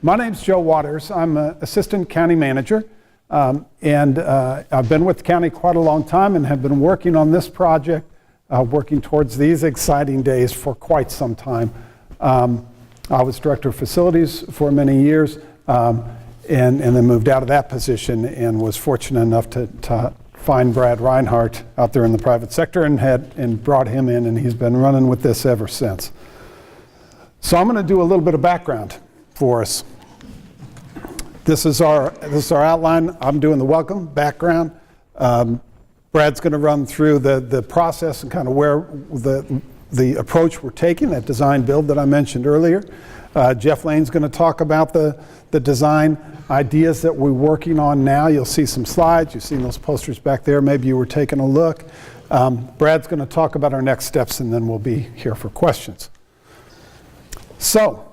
My name's Joe Waters. I'm an assistant county manager, and I've been with the county quite a long time and have been working on this project, working towards these exciting days for quite some time. I was director of facilities for many years, and then moved out of that position and was fortunate enough to find Brad Reinhardt out there in the private sector and brought him in, and he's been running with this ever since. So I'm going to do a little bit of background for us. This is our outline. I'm doing the welcome, background. Brad's going to run through the process and kind of where the approach we're taking, that design build that I mentioned earlier. Jeff Lane's going to talk about the design ideas that we're working on now. You'll see some slides. You've seen those posters back there. Maybe you were taking a look. Brad's going to talk about our next steps, and then we'll be here for questions. So,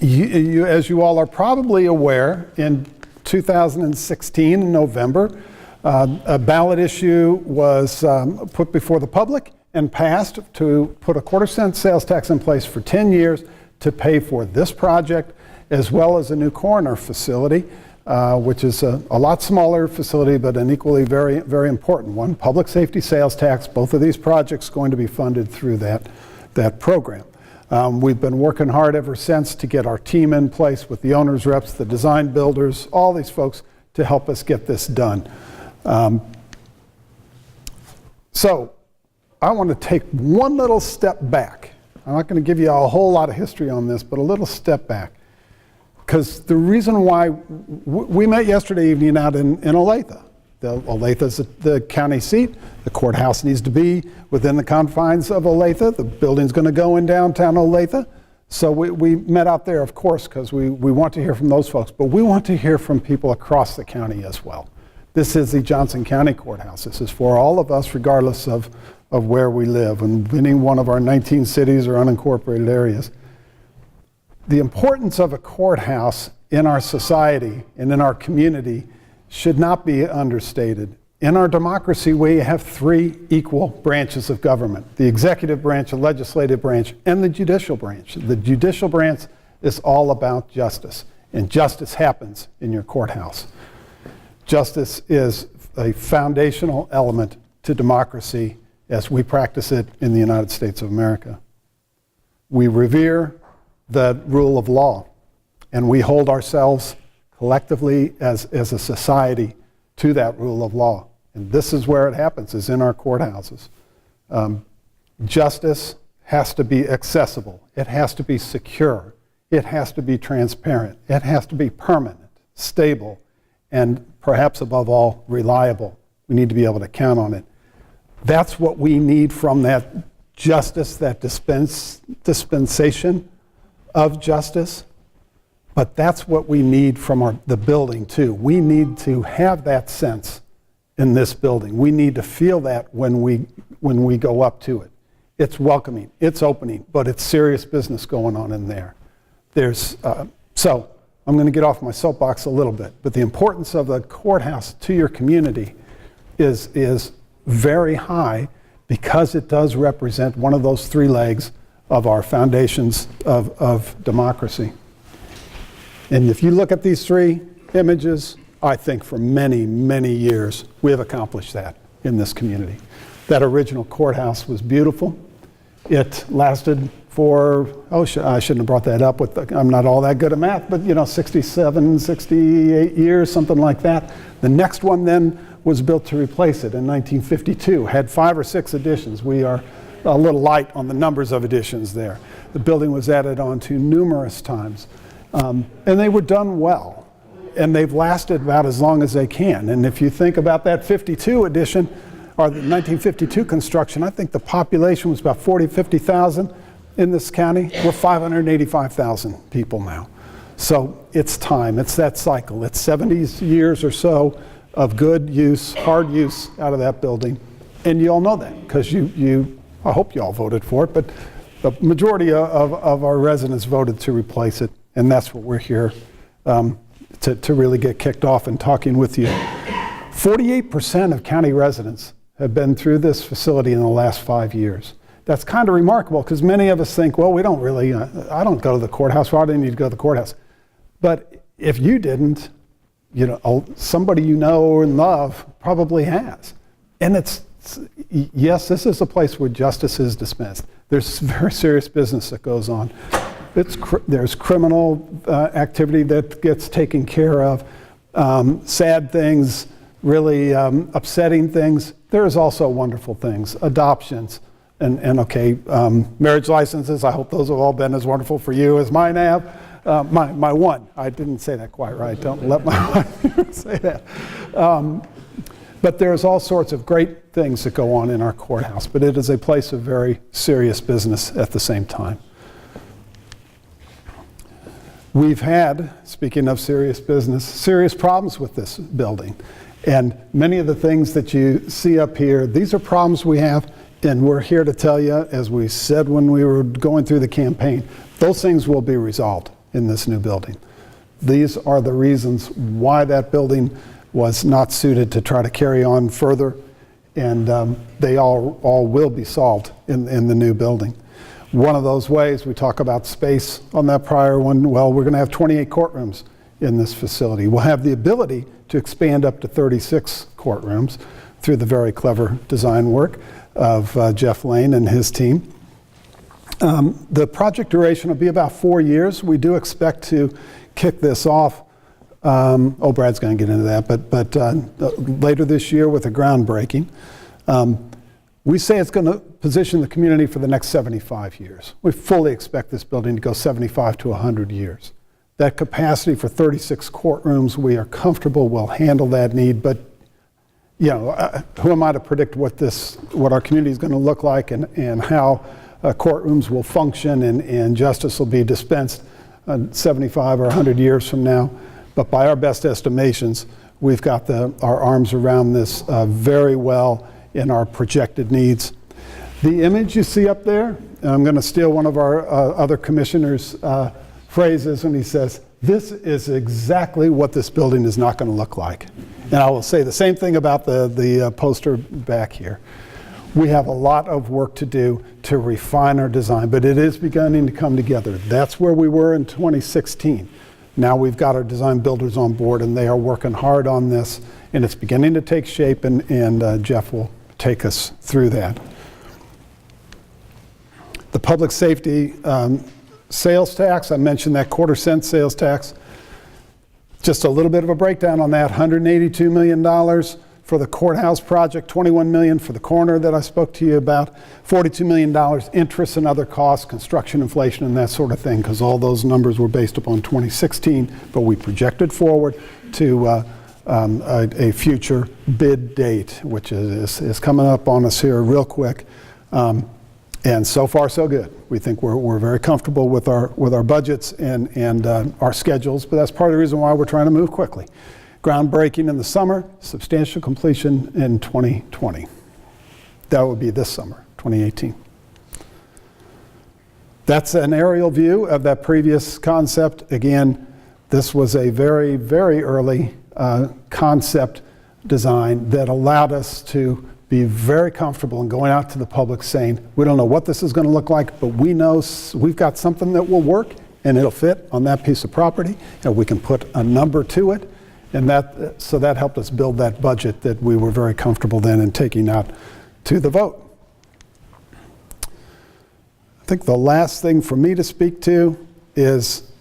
as you all are probably aware, in 2016, in November, a ballot issue was put before the public and passed to put a quarter-cent sales tax in place for 10 years to pay for this project, as well as a new coroner facility, which is a lot smaller facility, but an equally very, very important one. Public safety sales tax, both of these projects going to be funded through that program. We've been working hard ever since to get our team in place with the owners' reps, the design builders, all these folks to help us get this done. So I want to take one little step back. I'm not going to give you a whole lot of history on this, but a little step back. Because the reason why we met yesterday evening out in Olathe. Olathe is the county seat. The courthouse needs to be within the confines of Olathe. The building's going to go in downtown Olathe. So we met out there, of course, because we want to hear from those folks, but we want to hear from people across the county as well. This is the Johnson County Courthouse. This is for all of us, regardless of where we live, in any one of our 19 cities or unincorporated areas. The importance of a courthouse in our society and in our community should not be understated. In our democracy, we have three equal branches of government: the executive branch, the legislative branch, and the judicial branch. The judicial branch is all about justice, and justice happens in your courthouse. Justice is a foundational element to democracy as we practice it in the United States of America. We revere the rule of law, and we hold ourselves collectively as a society to that rule of law. And this is where it happens, is in our courthouses. Justice has to be accessible. It has to be secure. It has to be transparent. It has to be permanent, stable, and perhaps above all, reliable. We need to be able to count on it. That's what we need from that justice, that dispensation of justice. But that's what we need from the building too. We need to have that sense in this building. We need to feel that when we go up to it. It's welcoming, it's opening, but it's serious business going on in there. So I'm going to get off my soapbox a little bit, but the importance of the courthouse to your community is very high, because it does represent one of those three legs of our foundations of democracy. And if you look at these three images, I think for many, many years, we have accomplished that in this community. That original courthouse was beautiful. It lasted for, I shouldn't have brought that up. I'm not all that good at math, but 67, 68 years, something like that. The next one then was built to replace it in 1952. Had 5 or 6 additions. We are a little light on the numbers of additions there. The building was added on to numerous times. And they were done well, and they've lasted about as long as they can. And if you think about that 52 edition, or the 1952 construction, I think the population was about 40, 50,000 in this county. We're 585,000 people now. So it's time, it's that cycle. It's 70 years or so of good use, hard use out of that building. And you all know that, because I hope you all voted for it, but the majority of our residents voted to replace it. And that's what we're here to really get kicked off and talking with you. 48% of county residents have been through this facility in the last 5 years. That's kind of remarkable, because many of us think, well, we don't really, I don't go to the courthouse. Why do I need to go to the courthouse? But if you didn't, somebody you know and love probably has. And yes, this is a place where justice is dispensed. There's very serious business that goes on. There's criminal activity that gets taken care of, sad things, really upsetting things. There's also wonderful things, adoptions, and marriage licenses. I hope those have all been as wonderful for you as mine have. My one. I didn't say that quite right. Don't let my wife say that. But there's all sorts of great things that go on in our courthouse, but it is a place of very serious business at the same time. We've had, speaking of serious business, serious problems with this building. And many of the things that you see up here, these are problems we have, and we're here to tell you, as we said when we were going through the campaign, those things will be resolved in this new building. These are the reasons why that building was not suited to try to carry on further, and they all will be solved in the new building. One of those ways, we talk about space on that prior one, well, we're going to have 28 courtrooms in this facility. We'll have the ability to expand up to 36 courtrooms through the very clever design work of Jeff Lane and his team. The project duration will be about 4 years. We do expect to kick this off. Brad's going to get into that, but later this year with a groundbreaking. We say it's going to position the community for the next 75 years. We fully expect this building to go 75 to 100 years. That capacity for 36 courtrooms, we are comfortable we'll handle that need, but who am I to predict what our community is going to look like and how courtrooms will function and justice will be dispensed 75 or 100 years from now. But by our best estimations, we've got our arms around this very well in our projected needs. The image you see up there, and I'm going to steal one of our other commissioners' phrases when he says, this is exactly what this building is not going to look like. And I will say the same thing about the poster back here. We have a lot of work to do to refine our design, but it is beginning to come together. That's where we were in 2016. Now we've got our design builders on board, and they are working hard on this, and it's beginning to take shape, and Jeff will take us through that. The public safety sales tax, I mentioned that quarter-cent sales tax. Just a little bit of a breakdown on that, $182 million for the courthouse project, $21 million for the coroner that I spoke to you about, $42 million interest and other costs, construction inflation and that sort of thing, because all those numbers were based upon 2016, but we projected forward to a future bid date, which is coming up on us here real quick. And so far, so good. We think we're very comfortable with our budgets and our schedules, but that's part of the reason why we're trying to move quickly. Groundbreaking in the summer, substantial completion in 2020. That would be this summer, 2018. That's an aerial view of that previous concept. Again, this was a very, very early concept design that allowed us to be very comfortable in going out to the public saying, we don't know what this is going to look like, but we know we've got something that will work and it'll fit on that piece of property, and we can put a number to it. And so that helped us build that budget that we were very comfortable then in taking out to the vote. I think the last thing for me to speak to is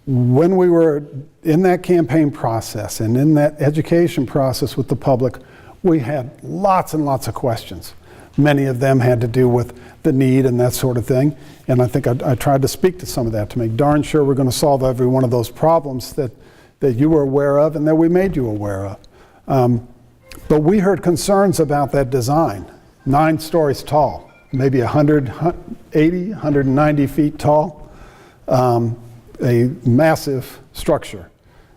when we were in that campaign process and in that education process with the public, we had lots and lots of questions. Many of them had to do with the need and that sort of thing. And I think I tried to speak to some of that to make darn sure we're going to solve every one of those problems that you were aware of and that we made you aware of. But we heard concerns about that design. 9 stories tall, maybe 180, 190 feet tall, a massive structure.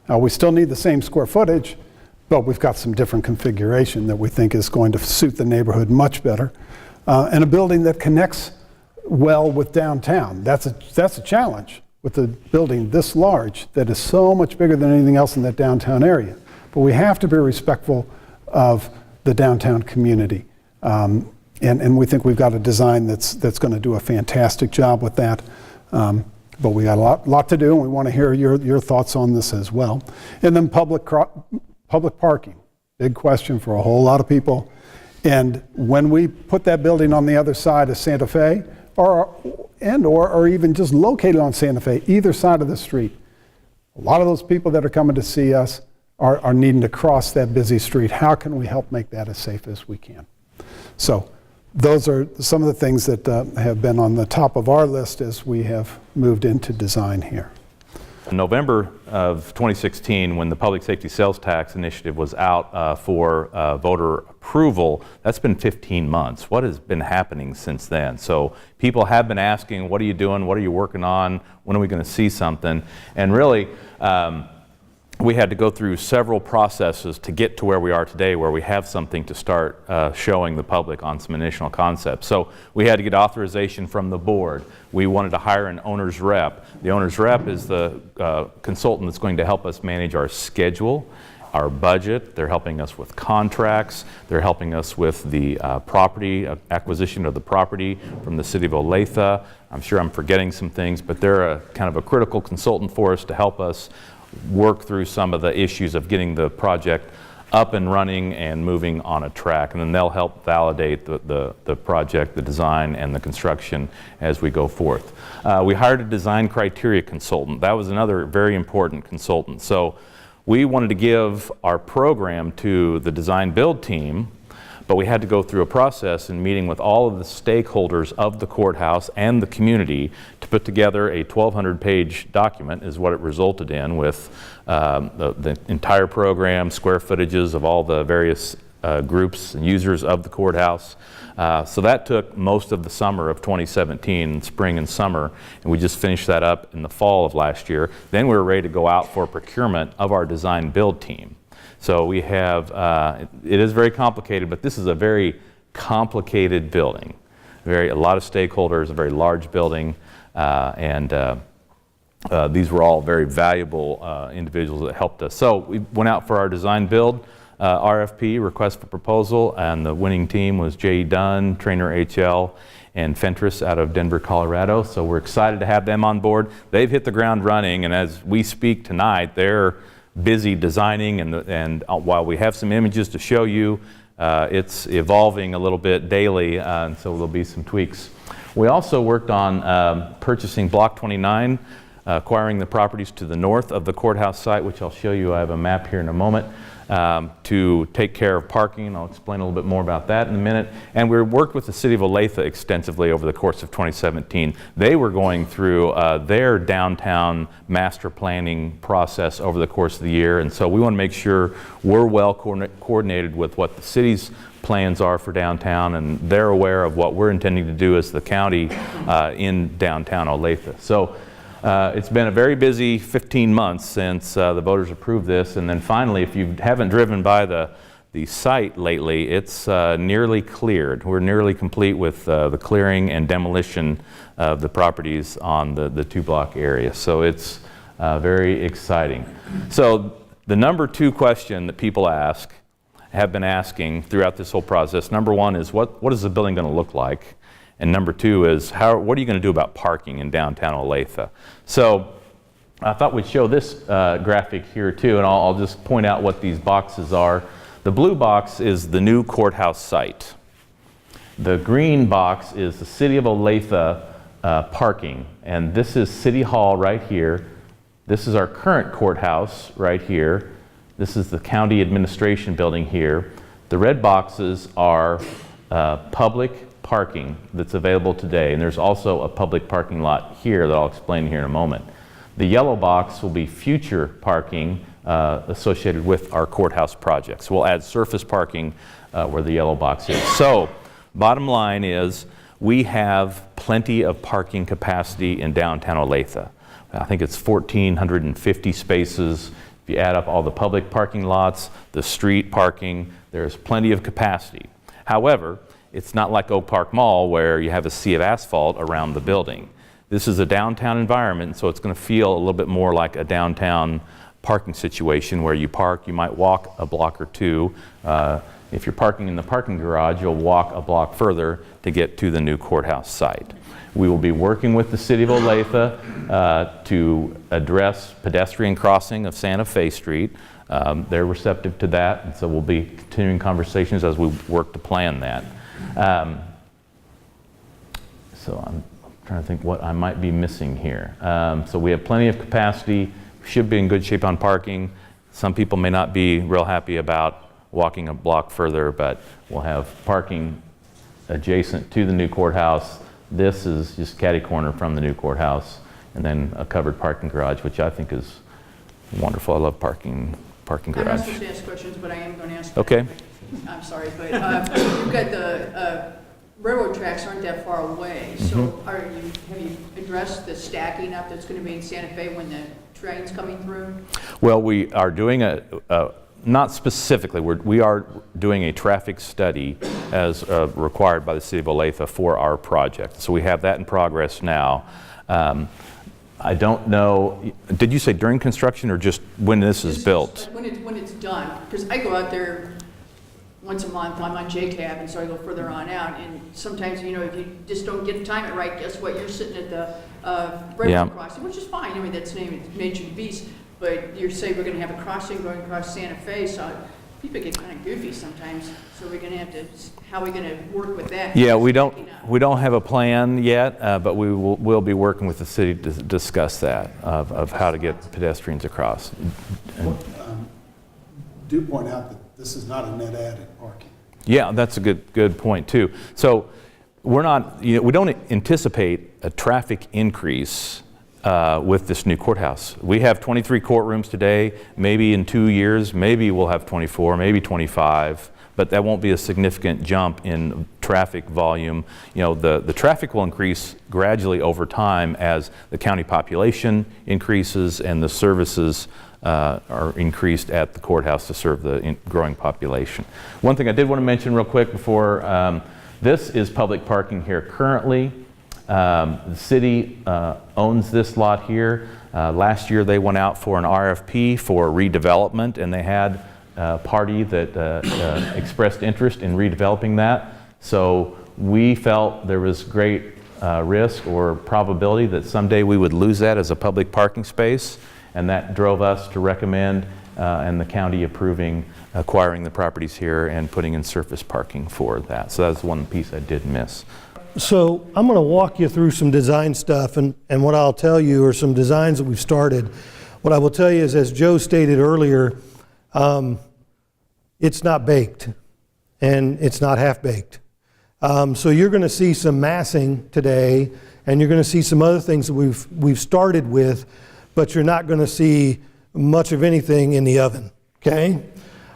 Now we still need the same square footage, but we've got some different configuration that we think is going to suit the neighborhood much better. And a building that connects well with downtown. That's a challenge with the building this large that is so much bigger than anything else in that downtown area. But we have to be respectful of the downtown community. And we think we've got a design that's going to do a fantastic job with that. But we got a lot to do, and we want to hear your thoughts on this as well. And then public parking, big question for a whole lot of people. And when we put that building on the other side of Santa Fe, or even just located on Santa Fe, either side of the street, a lot of those people that are coming to see us are needing to cross that busy street. How can we help make that as safe as we can? So those are some of the things that have been on the top of our list as we have moved into design here. In November of 2016, when the Public Safety Sales Tax Initiative was out for voter approval, that's been 15 months. What has been happening since then? So people have been asking, what are you doing? What are you working on? When are we going to see something? And really, we had to go through several processes to get to where we are today, where we have something to start showing the public on some initial concepts. So we had to get authorization from the board. We wanted to hire an owner's rep. The owner's rep is the consultant that's going to help us manage our schedule, our budget. They're helping us with contracts. They're helping us with the property, acquisition of the property from the city of Olathe. I'm sure I'm forgetting some things, but they're a kind of a critical consultant for us to help us work through some of the issues of getting the project up and running and moving on a track. And then they'll help validate the project, the design, and the construction as we go forth. We hired a design criteria consultant. That was another very important consultant. So we wanted to give our program to the design build team, but we had to go through a process in meeting with all of the stakeholders of the courthouse and the community to put together a 1,200-page document is what it resulted in, with the entire program, square footages of all the various groups and users of the courthouse. So that took most of the summer of 2017, spring and summer, and we just finished that up in the fall of last year. Then we were ready to go out for procurement of our design build team. So we have, it is very complicated, but this is a very complicated building. A lot of stakeholders, a very large building, and these were all very valuable individuals that helped us. So we went out for our design build RFP, request for proposal, and the winning team was J.E. Dunn, Trainer HL, and Fentress out of Denver, Colorado. So we're excited to have them on board. They've hit the ground running, and as we speak tonight, they're busy designing, and while we have some images to show you, it's evolving a little bit daily, and so there'll be some tweaks. We also worked on purchasing Block 29, acquiring the properties to the north of the courthouse site, which I'll show you. I have a map here in a moment, to take care of parking. I'll explain a little bit more about that in a minute. And we worked with the city of Olathe extensively over the course of 2017. They were going through their downtown master planning process over the course of the year, and so we want to make sure we're well coordinated with what the city's plans are for downtown, and they're aware of what we're intending to do as the county in downtown Olathe. So it's been a very busy 15 months since the voters approved this, and then finally, if you haven't driven by the site lately, it's nearly cleared. We're nearly complete with the clearing and demolition of the properties on the 2-block area. So it's very exciting. So the number 2 question that people have been asking throughout this whole process, number 1 is what is the building going to look like? And number 2 is what are you going to do about parking in downtown Olathe? So I thought we'd show this graphic here too, and I'll just point out what these boxes are. The blue box is the new courthouse site. The green box is the city of Olathe parking, and this is City Hall right here. This is our current courthouse right here. This is the county administration building here. The red boxes are public parking that's available today, and there's also a public parking lot here that I'll explain here in a moment. The yellow box will be future parking associated with our courthouse projects. We'll add surface parking where the yellow box is. So bottom line is we have plenty of parking capacity in downtown Olathe. I think it's 1,450 spaces. If you add up all the public parking lots, the street parking, there's plenty of capacity. However, it's not like Oak Park Mall where you have a sea of asphalt around the building. This is a downtown environment, so it's going to feel a little bit more like a downtown parking situation where you park, you might walk a block or two If you're parking in the parking garage, you'll walk a block further to get to the new courthouse site. We will be working with the City of Olathe to address pedestrian crossing of Santa Fe Street. They're receptive to that, and so we'll be continuing conversations as we work to plan that. So I'm trying to think what I might be missing here. So we have plenty of capacity, should be in good shape on parking. Some people may not be real happy about walking a block further, but we'll have parking adjacent to the new courthouse. This is just catty corner from the new courthouse, and then a covered parking garage, which I think is wonderful. I love parking I'm not garage. supposed to ask questions, but I am going to ask. Okay. I'm sorry, but you've got the railroad tracks aren't that far away. So have you addressed the stacking up that's going to be in Santa Fe when the train's coming through? Well, we are doing not specifically, we are doing a traffic study as required by the City of Olathe for our project. So we have that in progress now. I don't know, did you say during construction or just when this is built? When it's done, because I go out there once a month, I'm on JCAB, and so I go further on out, and sometimes, if you just don't get the time it right, guess what, you're sitting at the railroad crossing, which is fine, that's the name of nature beast, but you say we're going to have a crossing going across Santa Fe, so people get kind of goofy sometimes, so we're going to have to, how are we going to work with that? Yeah, we don't have a plan yet, but we'll be working with the city to discuss that, of how to get pedestrians across. Do point out that this is not a net add in parking. Yeah, that's a good point too. So we don't anticipate a traffic increase with this new courthouse. We have 23 courtrooms today. Maybe in 2 years, maybe we'll have 24, maybe 25, but that won't be a significant jump in traffic volume. The traffic will increase gradually over time as the county population increases and the services are increased at the courthouse to serve the growing population. One thing I did want to mention real quick before, this is public parking here currently. The city owns this lot here. Last year they went out for an RFP for redevelopment, and they had a party that expressed interest in redeveloping that. So we felt there was great risk or probability that someday we would lose that as a public parking space, and that drove us to recommend and the county approving acquiring the properties here and putting in surface parking for that. So that's one piece I did miss. So I'm going to walk you through some design stuff, and what I'll tell you are some designs that we've started. What I will tell you is, as Joe stated earlier, it's not baked and it's not half-baked. So you're going to see some massing today, and you're going to see some other things that we've started with, but you're not going to see much of anything in the oven, okay?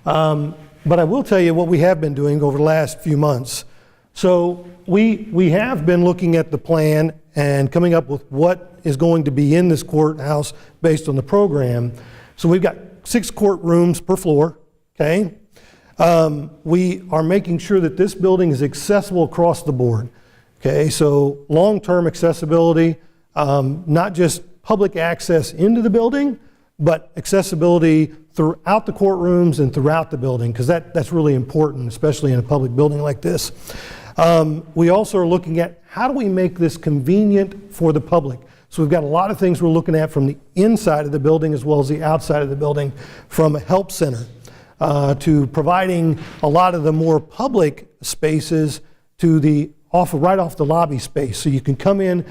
But I will tell you what we have been doing over the last few months. So we have been looking at the plan and coming up with what is going to be in this courthouse based on the program. So we've got 6 courtrooms per floor, okay? We are making sure that this building is accessible across the board, okay? So long-term accessibility, not just public access into the building, but accessibility throughout the courtrooms and throughout the building, because that's really important, especially in a public building like this. We also are looking at how do we make this convenient for the public. So we've got a lot of things we're looking at from the inside of the building as well as the outside of the building, from a help center to providing a lot of the more public spaces to the right off the lobby space. So you can come in,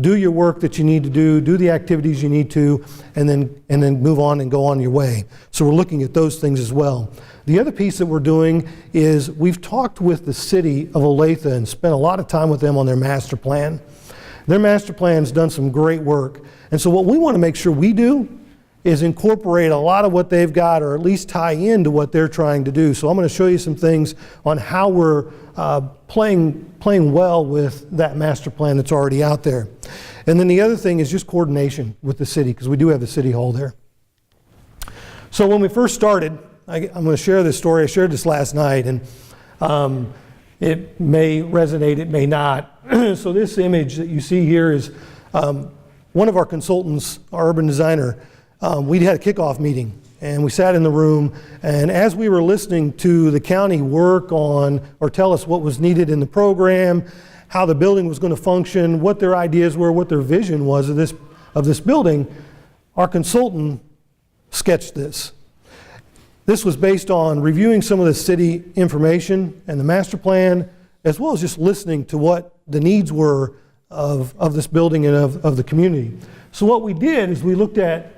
do your work that you need to do the activities you need to, and then move on and go on your way. So we're looking at those things as well. The other piece that we're doing is we've talked with the city of Olathe and spent a lot of time with them on their master plan. Their master plan's done some great work. And so what we want to make sure we do is incorporate a lot of what they've got, or at least tie into what they're trying to do. So I'm going to show you some things on how we're playing well with that master plan that's already out there. And then the other thing is just coordination with the city, because we do have the city hall there. So when we first started, I'm going to share this story. I shared this last night, and it may resonate, it may not. So this image that you see here is one of our consultants, our urban designer. We had a kickoff meeting, and we sat in the room, and as we were listening to the county work on or tell us what was needed in the program, how the building was going to function, what their ideas were, what their vision was of this building, our consultant sketched this. This was based on reviewing some of the city information and the master plan, as well as just listening to what the needs were of this building and of the community. So what we did is we looked at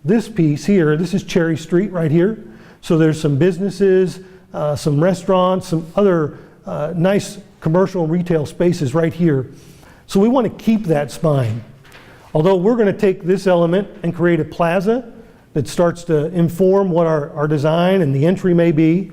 this piece here. This is Cherry Street right here. So there's some businesses, some restaurants, some other nice commercial retail spaces right here. So we want to keep that spine. Although we're going to take this element and create a plaza that starts to inform what our design and the entry may be.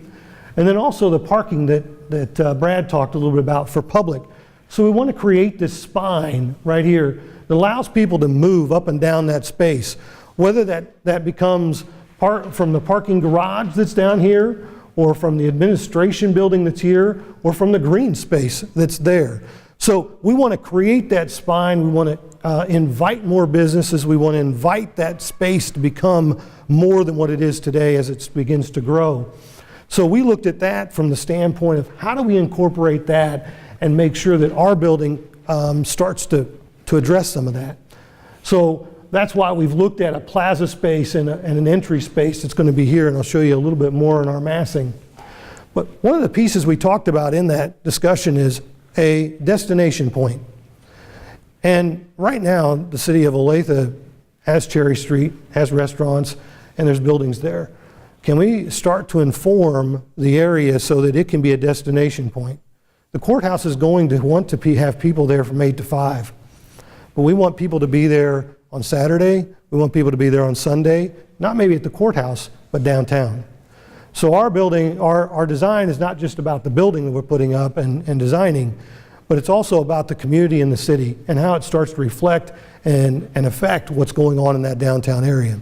And then also the parking that Brad talked a little bit about for public. So we want to create this spine right here that allows people to move up and down that space. Whether that becomes from the parking garage that's down here, or from the administration building that's here, or from the green space that's there. So we want to create that spine. We want to invite more businesses. We want to invite that space to become more than what it is today as it begins to grow. So we looked at that from the standpoint of how do we incorporate that and make sure that our building starts to address some of that. So that's why we've looked at a plaza space and an entry space that's going to be here, and I'll show you a little bit more in our massing. But one of the pieces we talked about in that discussion is a destination point. And right now, the city of Olathe has Cherry Street, has restaurants, and there's buildings there. Can we start to inform the area so that it can be a destination point? The courthouse is going to want to have people there from 8 to 5. But we want people to be there on Saturday. We want people to be there on Sunday, not maybe at the courthouse, but downtown. So our building, our design is not just about the building that we're putting up and designing, but it's also about the community and the city and how it starts to reflect and affect what's going on in that downtown area.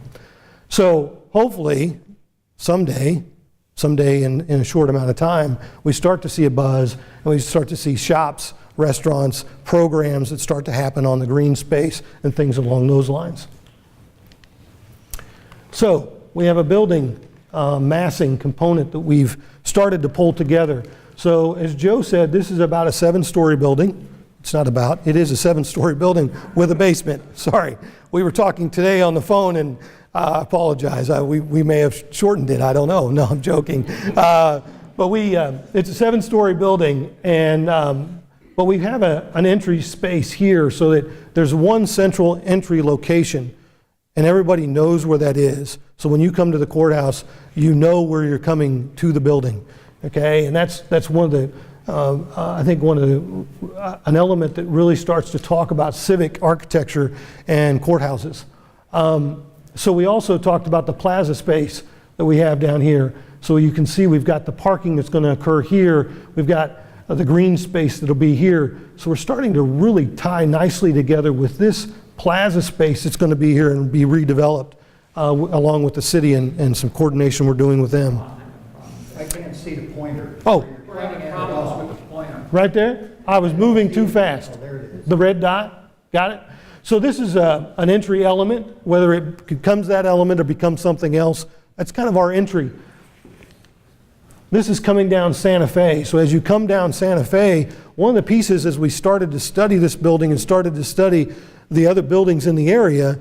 So hopefully, someday in a short amount of time, we start to see a buzz and we start to see shops, restaurants, programs that start to happen on the green space and things along those lines. So we have a building massing component that we've started to pull together. So as Joe said, this is about a 7-story building. It's not about, it is a 7-story building with a basement. Sorry, we were talking today on the phone and I apologize. We may have shortened it. I don't know. No, I'm joking. But it's a 7-story building, and but we have an entry space here so that there's one central entry location, and everybody knows where that is. So when you come to the courthouse, you know where you're coming to the building. Okay, and that's one of the I think an element that really starts to talk about civic architecture and courthouses. So we also talked about the plaza space that we have down here. So you can see we've got the parking that's going to occur here. We've got the green space that'll be here. So we're starting to really tie nicely together with this plaza space that's going to be here and be redeveloped along with the city and some coordination we're doing with them. I can't see the pointer. Oh, You're pointing at us with the pointer. right there? I was moving too fast. Oh, there it is. The red dot, got it? So this is an entry element, whether it becomes that element or becomes something else. That's kind of our entry. This is coming down Santa Fe. So as you come down Santa Fe, one of the pieces as we started to study this building and started to study the other buildings in the area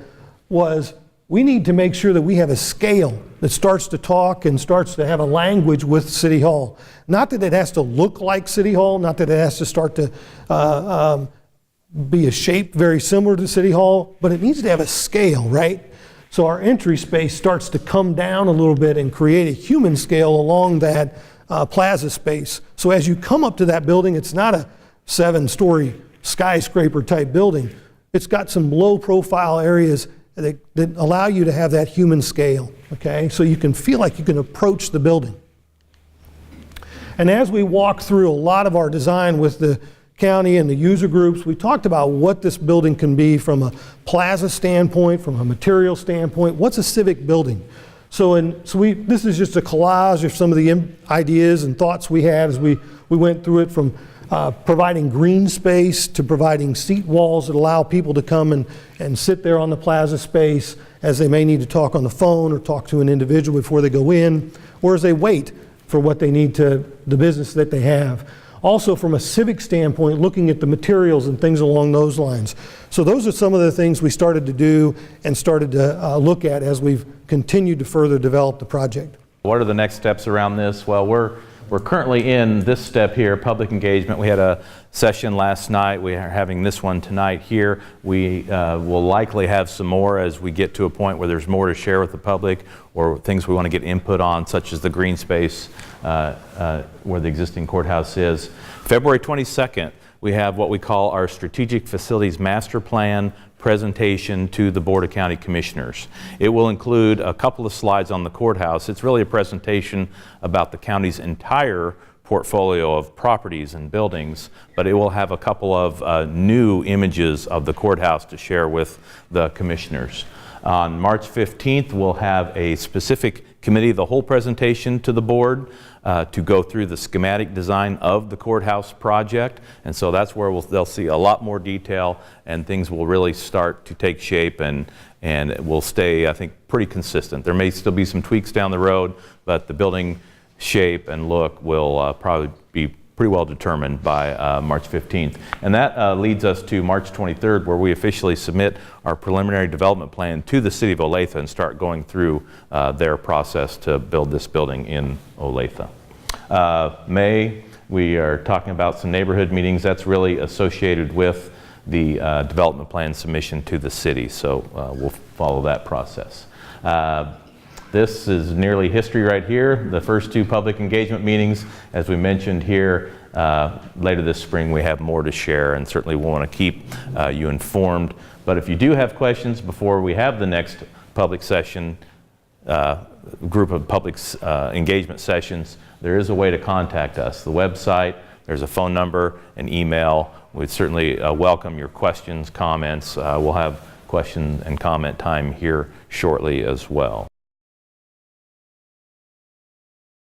was we need to make sure that we have a scale that starts to talk and starts to have a language with City Hall. Not that it has to look like City Hall, not that it has to start to be a shape very similar to City Hall, but it needs to have a scale, right? So our entry space starts to come down a little bit and create a human scale along that plaza space. So as you come up to that building, it's not a 7-story skyscraper type building. It's got some low profile areas that allow you to have that human scale, okay? So you can feel like you can approach the building. And as we walk through a lot of our design with the county and the user groups, we talked about what this building can be from a plaza standpoint, from a material standpoint. What's a civic building? This is just a collage of some of the ideas and thoughts we had as we went through it from providing green space to providing seat walls that allow people to come and sit there on the plaza space as they may need to talk on the phone or talk to an individual before they go in, or as they wait for what they need to the business that they have. Also, from a civic standpoint, looking at the materials and things along those lines. So those are some of the things we started to do and started to look at as we've continued to further develop the project. What are the next steps around this? Well, we're currently in this step here, public engagement. We had a session last night. We are having this one tonight here. We will likely have some more as we get to a point where there's more to share with the public or things we want to get input on, such as the green space where the existing courthouse is. February 22nd, we have what we call our Strategic Facilities Master Plan presentation to the Board of County Commissioners. It will include a couple of slides on the courthouse. It's really a presentation about the county's entire portfolio of properties and buildings, but it will have a couple of new images of the courthouse to share with the commissioners. On March 15th, we'll have a specific committee of the whole presentation to the board to go through the schematic design of the courthouse project, and so that's where they'll see a lot more detail and things will really start to take shape and it will stay, I think, pretty consistent. There may still be some tweaks down the road, but the building shape and look will probably be pretty well determined by March 15th. And that leads us to March 23rd, where we officially submit our preliminary development plan to the City of Olathe and start going through their process to build this building in Olathe. May, we are talking about some neighborhood meetings. That's really associated with the development plan submission to the city, so we'll follow that process. This is nearly history right here. The first two public engagement meetings, as we mentioned here, later this spring we have more to share, and certainly we want to keep you informed. But if you do have questions before we have the next public session, group of public engagement sessions, there is a way to contact us. The website, there's a phone number, an email. We'd certainly welcome your questions, comments. We'll have question and comment time here shortly as well.